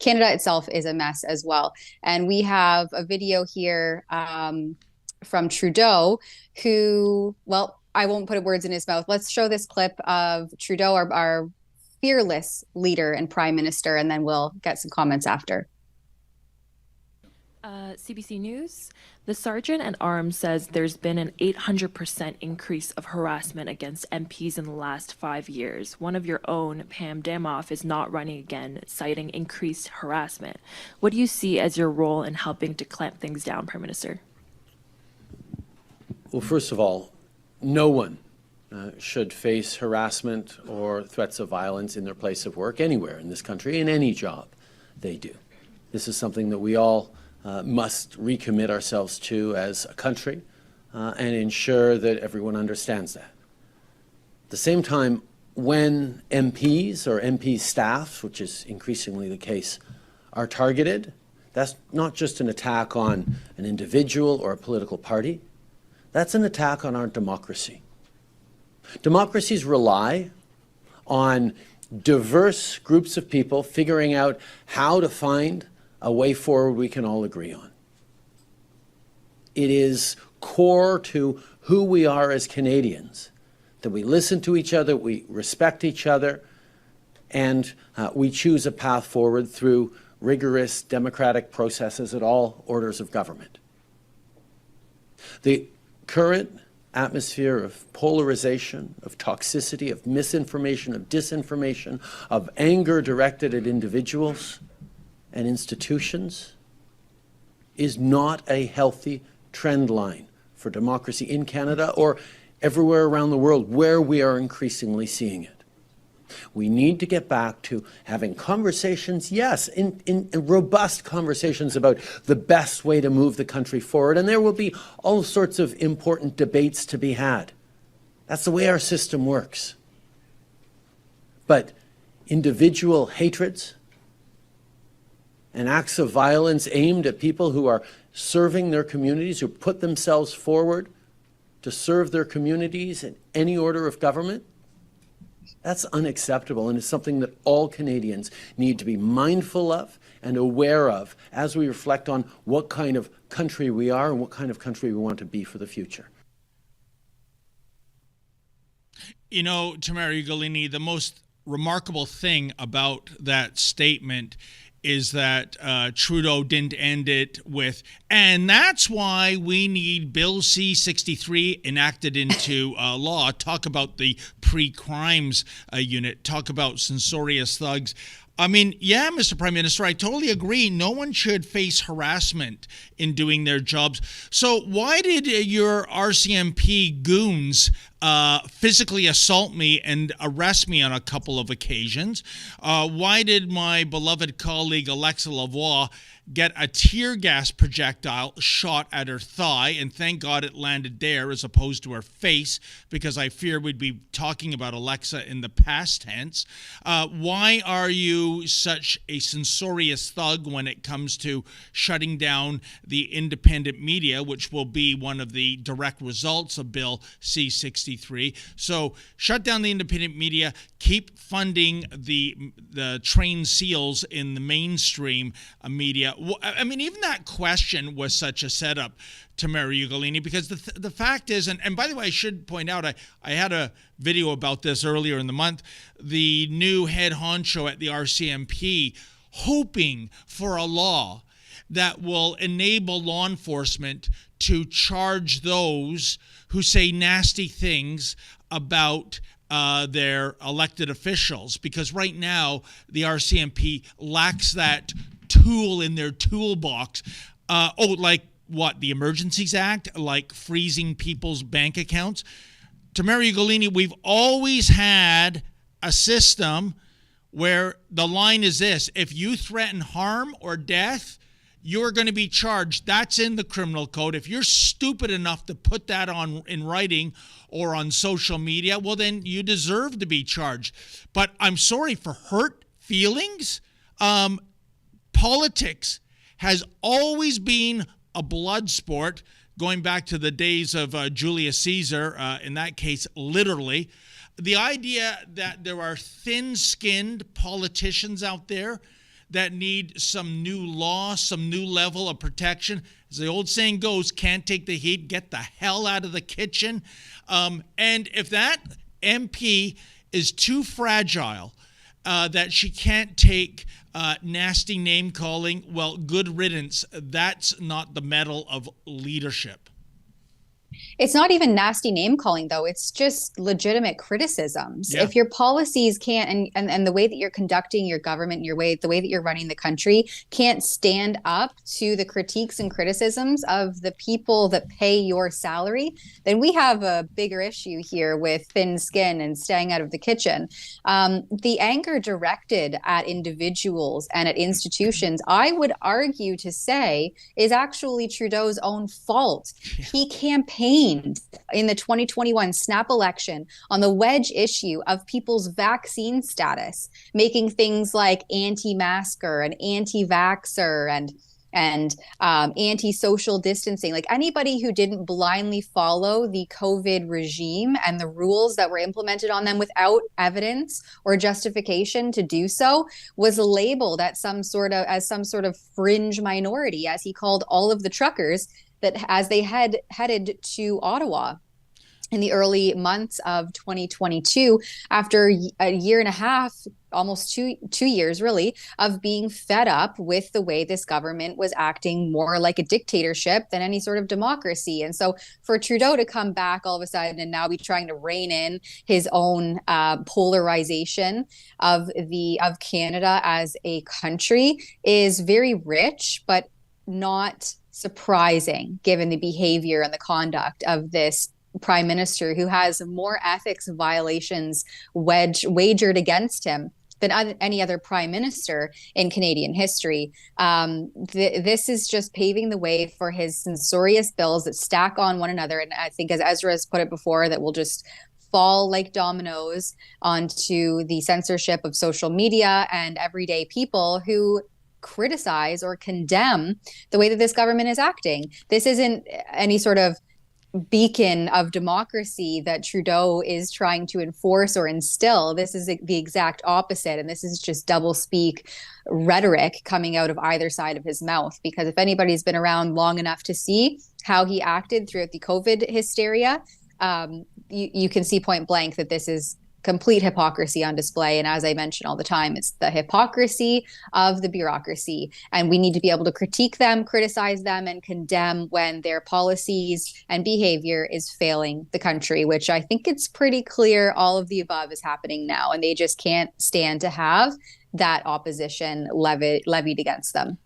Canada itself is a mess as well. And we have a video here from Trudeau, who, well, I won't put words in his mouth. Let's show this clip of Trudeau, our fearless leader and prime minister, and then we'll get some comments after. CBC News. The Sergeant at Arms says there's been an 800% increase of harassment against MPs in the last 5 years. One of your own, Pam Damoff, is not running again, citing increased harassment. What do you see as your role in helping to clamp things down, Prime Minister? Well, first of all, no one should face harassment or threats of violence in their place of work anywhere in this country, in any job they do. This is something that we all must recommit ourselves to as a country and ensure that everyone understands that. At the same time, when MPs or MP staffs, which is increasingly the case, are targeted, that's not just an attack on an individual or a political party. That's an attack on our democracy. Democracies rely on diverse groups of people figuring out how to find a way forward we can all agree on. It is core to who we are as Canadians, that we listen to each other, we respect each other, and we choose a path forward through rigorous democratic processes at all orders of government. The current atmosphere of polarization, of toxicity, of misinformation, of disinformation, of anger directed at individuals and institutions is not a healthy trend line for democracy in Canada or everywhere around the world where we are increasingly seeing it. We need to get back to having conversations, yes, in robust conversations about the best way to move the country forward, and there will be all sorts of important debates to be had. That's the way our system works. But individual hatreds and acts of violence aimed at people who are serving their communities, who put themselves forward to serve their communities in any order of government, that's unacceptable, and it's something that all Canadians need to be mindful of and aware of as we reflect on what kind of country we are and what kind of country we want to be for the future. You know, Tamara Ugolini, the most remarkable thing about that statement is that Trudeau didn't end it with, and that's why we need Bill C-63 enacted into law. Talk about the pre-crimes unit. Talk about censorious thugs. I mean, yeah, Mr. Prime Minister, I totally agree. No one should face harassment in doing their jobs. So why did your RCMP goons physically assault me and arrest me on a couple of occasions? Why did my beloved colleague Alexa Lavoie get a tear gas projectile shot at her thigh, and thank God it landed there as opposed to her face, because I fear we'd be talking about Alexa in the past tense. Why are you such a censorious thug when it comes to shutting down the independent media, which will be one of the direct results of Bill C-63? So shut down the independent media, keep funding the trained seals in the mainstream media. I mean, even that question was such a setup, Tamara Ugolini, because the fact is, and by the way, I should point out, I had a video about this earlier in the month, the new head honcho at the RCMP hoping for a law that will enable law enforcement to charge those who say nasty things about their elected officials, because right now the RCMP lacks that tool in their toolbox. Like what? The Emergencies Act? Like freezing people's bank accounts? Tamara Ugolini, we've always had a system where the line is this: if you threaten harm or death, you're going to be charged. That's in the criminal code. If you're stupid enough to put that in writing or on social media, well, then you deserve to be charged. But I'm sorry, for hurt feelings, politics has always been a blood sport, going back to the days of Julius Caesar, in that case, literally. The idea that there are thin-skinned politicians out there that need some new law, some new level of protection. As the old saying goes, can't take the heat, get the hell out of the kitchen. And if that MP is too fragile, that she can't take nasty name calling, well, good riddance. That's not the mettle of leadership. It's not even nasty name calling, though. It's just legitimate criticisms. Yeah. If your policies can't, and the way that you're conducting your government, the way that you're running the country can't stand up to the critiques and criticisms of the people that pay your salary, then we have a bigger issue here with thin skin and staying out of the kitchen. The anger directed at individuals and at institutions, I would argue to say, is actually Trudeau's own fault. Yeah. He campaigned in the 2021 snap election on the wedge issue of people's vaccine status, making things like anti-masker and anti-vaxxer and anti-social distancing. Like anybody who didn't blindly follow the COVID regime and the rules that were implemented on them without evidence or justification to do so was labeled as some sort of fringe minority, as he called all of the truckers that as they headed to Ottawa in the early months of 2022, after a year and a half, almost two years really, of being fed up with the way this government was acting more like a dictatorship than any sort of democracy. And so for Trudeau to come back all of a sudden and now be trying to rein in his own polarization of Canada as a country is very rich, but not surprising given the behavior and the conduct of this prime minister who has more ethics violations wagered against him than any other prime minister in Canadian history. This is just paving the way for his censorious bills that stack on one another. And I think, as Ezra has put it before, that will just fall like dominoes onto the censorship of social media and everyday people who criticize or condemn the way that this government is acting. This isn't any sort of beacon of democracy that Trudeau is trying to enforce or instill. This is the exact opposite. And this is just doublespeak rhetoric coming out of either side of his mouth. Because if anybody's been around long enough to see how he acted throughout the COVID hysteria, you can see point blank that this is complete hypocrisy on display. And as I mention all the time, it's the hypocrisy of the bureaucracy. And we need to be able to critique them, criticize them, and condemn when their policies and behavior is failing the country, which I think it's pretty clear all of the above is happening now. And they just can't stand to have that opposition levied against them.